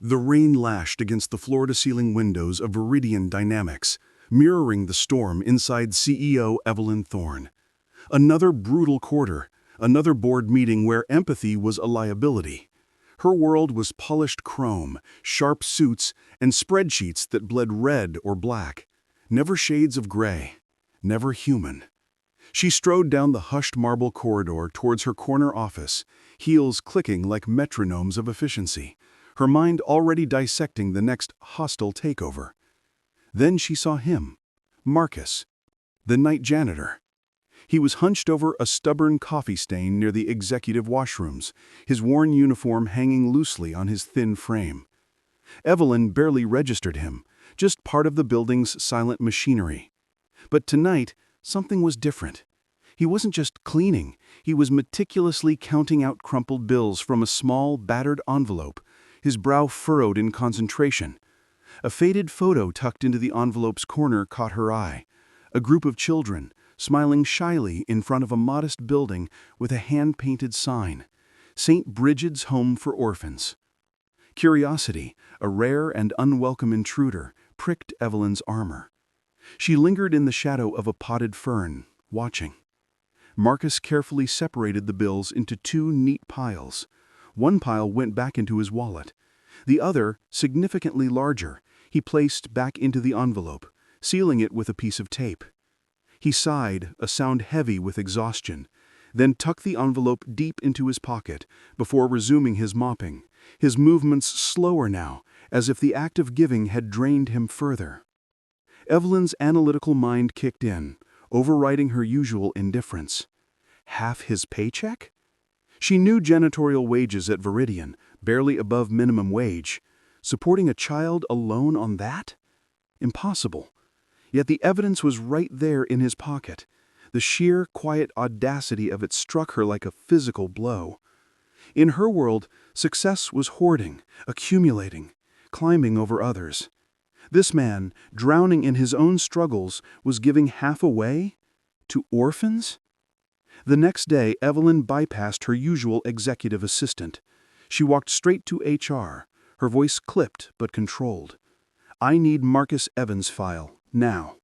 The rain lashed against the floor-to-ceiling windows of Viridian Dynamics, mirroring the storm inside CEO Evelyn Thorne. Another brutal quarter, another board meeting where empathy was a liability. Her world was polished chrome, sharp suits, and spreadsheets that bled red or black. Never shades of gray. Never human. She strode down the hushed marble corridor towards her corner office, heels clicking like metronomes of efficiency, her mind already dissecting the next hostile takeover. Then she saw him, Marcus, the night janitor. He was hunched over a stubborn coffee stain near the executive washrooms, his worn uniform hanging loosely on his thin frame. Evelyn barely registered him, just part of the building's silent machinery. But tonight, something was different. He wasn't just cleaning, he was meticulously counting out crumpled bills from a small, battered envelope, his brow furrowed in concentration. A faded photo tucked into the envelope's corner caught her eye. A group of children, smiling shyly in front of a modest building with a hand-painted sign, St. Bridget's Home for Orphans. Curiosity, a rare and unwelcome intruder, pricked Evelyn's armor. She lingered in the shadow of a potted fern, watching. Marcus carefully separated the bills into two neat piles. One pile went back into his wallet. The other, significantly larger, he placed back into the envelope, sealing it with a piece of tape. He sighed, a sound heavy with exhaustion, then tucked the envelope deep into his pocket before resuming his mopping, his movements slower now, as if the act of giving had drained him further. Evelyn's analytical mind kicked in, overriding her usual indifference. Half his paycheck? She knew janitorial wages at Viridian, barely above minimum wage. Supporting a child alone on that? Impossible. Yet the evidence was right there in his pocket. The sheer, quiet audacity of it struck her like a physical blow. In her world, success was hoarding, accumulating, climbing over others. This man, drowning in his own struggles, was giving half away? To orphans? The next day, Evelyn bypassed her usual executive assistant. She walked straight to HR, her voice clipped but controlled. "I need Marcus Evans' file, now."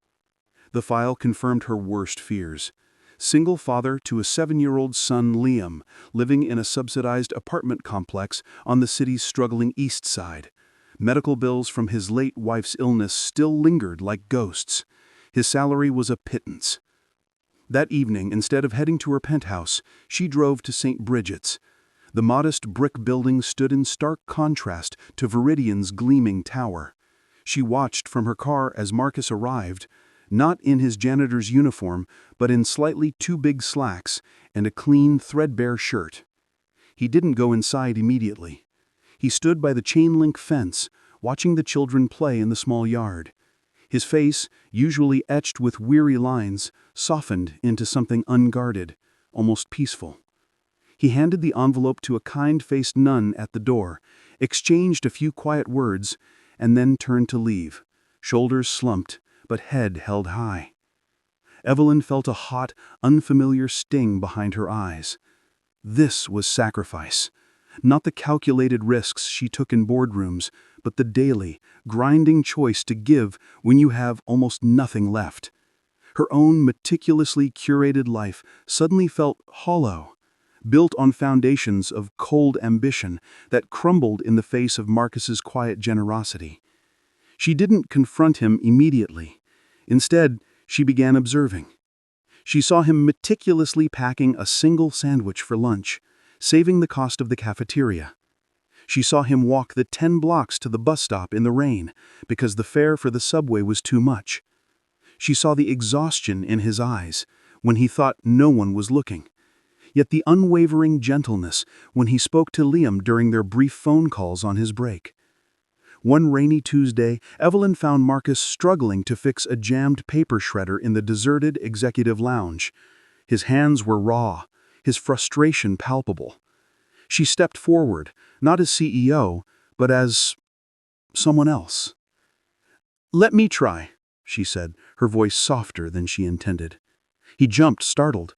The file confirmed her worst fears. Single father to a 7-year-old son, Liam, living in a subsidized apartment complex on the city's struggling east side. Medical bills from his late wife's illness still lingered like ghosts. His salary was a pittance. That evening, instead of heading to her penthouse, she drove to St. Bridget's. The modest brick building stood in stark contrast to Viridian's gleaming tower. She watched from her car as Marcus arrived, not in his janitor's uniform, but in slightly too big slacks and a clean, threadbare shirt. He didn't go inside immediately. He stood by the chain-link fence, watching the children play in the small yard. His face, usually etched with weary lines, softened into something unguarded, almost peaceful. He handed the envelope to a kind-faced nun at the door, exchanged a few quiet words, and then turned to leave, shoulders slumped, but head held high. Evelyn felt a hot, unfamiliar sting behind her eyes. This was sacrifice. Not the calculated risks she took in boardrooms, but the daily, grinding choice to give when you have almost nothing left. Her own meticulously curated life suddenly felt hollow, built on foundations of cold ambition that crumbled in the face of Marcus's quiet generosity. She didn't confront him immediately. Instead, she began observing. She saw him meticulously packing a single sandwich for lunch, saving the cost of the cafeteria. She saw him walk the 10 blocks to the bus stop in the rain because the fare for the subway was too much. She saw the exhaustion in his eyes when he thought no one was looking, yet the unwavering gentleness when he spoke to Liam during their brief phone calls on his break. One rainy Tuesday, Evelyn found Marcus struggling to fix a jammed paper shredder in the deserted executive lounge. His hands were raw, his frustration palpable. She stepped forward, not as CEO, but as someone else. "Let me try," she said, her voice softer than she intended. He jumped, startled.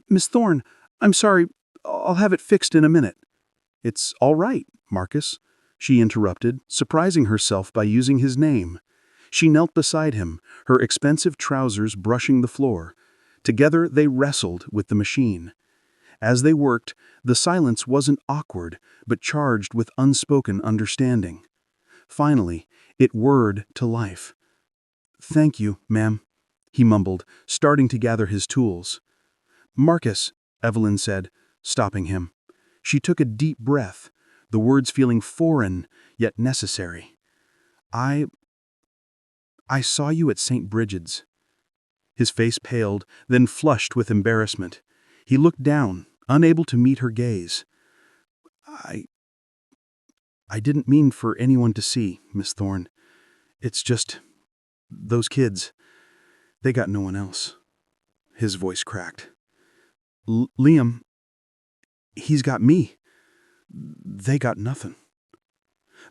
"Miss Thorne, I'm sorry, I'll have it fixed in a minute." "It's all right, Marcus." she interrupted, surprising herself by using his name. She knelt beside him, her expensive trousers brushing the floor. Together they wrestled with the machine. As they worked, the silence wasn't awkward, but charged with unspoken understanding. Finally, it whirred to life. "Thank you, ma'am," he mumbled, starting to gather his tools. "Marcus," Evelyn said, stopping him. She took a deep breath, the words feeling foreign, yet necessary. I saw you at St. Bridget's." His face paled, then flushed with embarrassment. He looked down, unable to meet her gaze. I didn't mean for anyone to see, Miss Thorne. It's just, those kids, they got no one else." His voice cracked. "Liam, he's got me. They got nothing."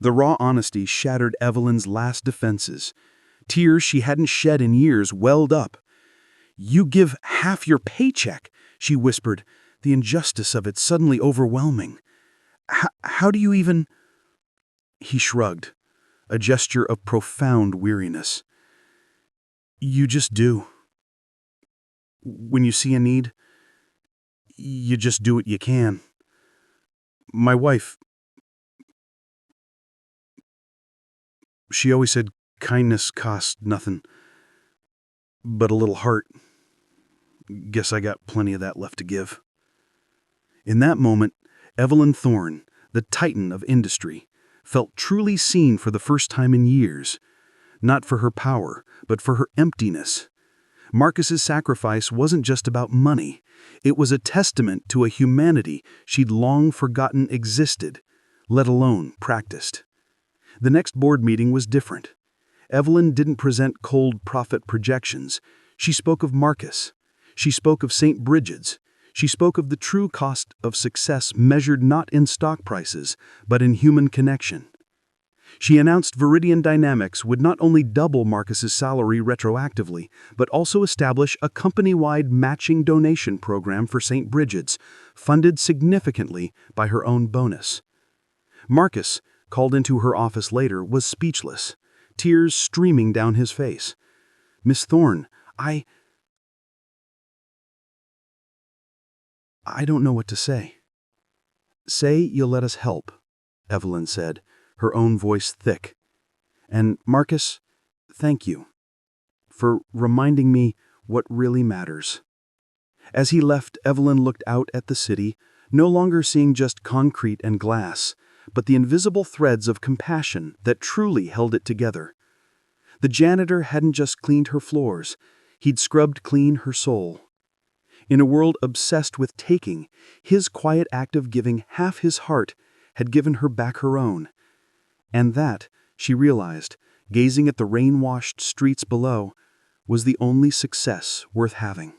The raw honesty shattered Evelyn's last defenses. Tears she hadn't shed in years welled up. "You give half your paycheck," she whispered, the injustice of it suddenly overwhelming. How do you even—" He shrugged, a gesture of profound weariness. "You just do. When you see a need, you just do what you can. My wife, she always said kindness costs nothing, but a little heart. Guess I got plenty of that left to give." In that moment, Evelyn Thorne, the titan of industry, felt truly seen for the first time in years. Not for her power, but for her emptiness. Marcus's sacrifice wasn't just about money. It was a testament to a humanity she'd long forgotten existed, let alone practiced. The next board meeting was different. Evelyn didn't present cold profit projections. She spoke of Marcus. She spoke of St. Bridget's. She spoke of the true cost of success measured not in stock prices, but in human connection. She announced Viridian Dynamics would not only double Marcus's salary retroactively, but also establish a company-wide matching donation program for St. Bridget's, funded significantly by her own bonus. Marcus, called into her office later, was speechless, tears streaming down his face. "Miss Thorne, I don't know what to say." "Say you'll let us help," Evelyn said, her own voice thick. "And Marcus, thank you for reminding me what really matters." As he left, Evelyn looked out at the city, no longer seeing just concrete and glass, but the invisible threads of compassion that truly held it together. The janitor hadn't just cleaned her floors, he'd scrubbed clean her soul. In a world obsessed with taking, his quiet act of giving half his heart had given her back her own. And that, she realized, gazing at the rain-washed streets below, was the only success worth having.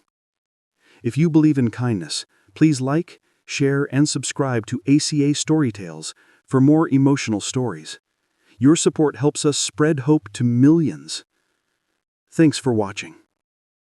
If you believe in kindness, please like, share, and subscribe to ACA Storytales for more emotional stories. Your support helps us spread hope to millions. Thanks for watching.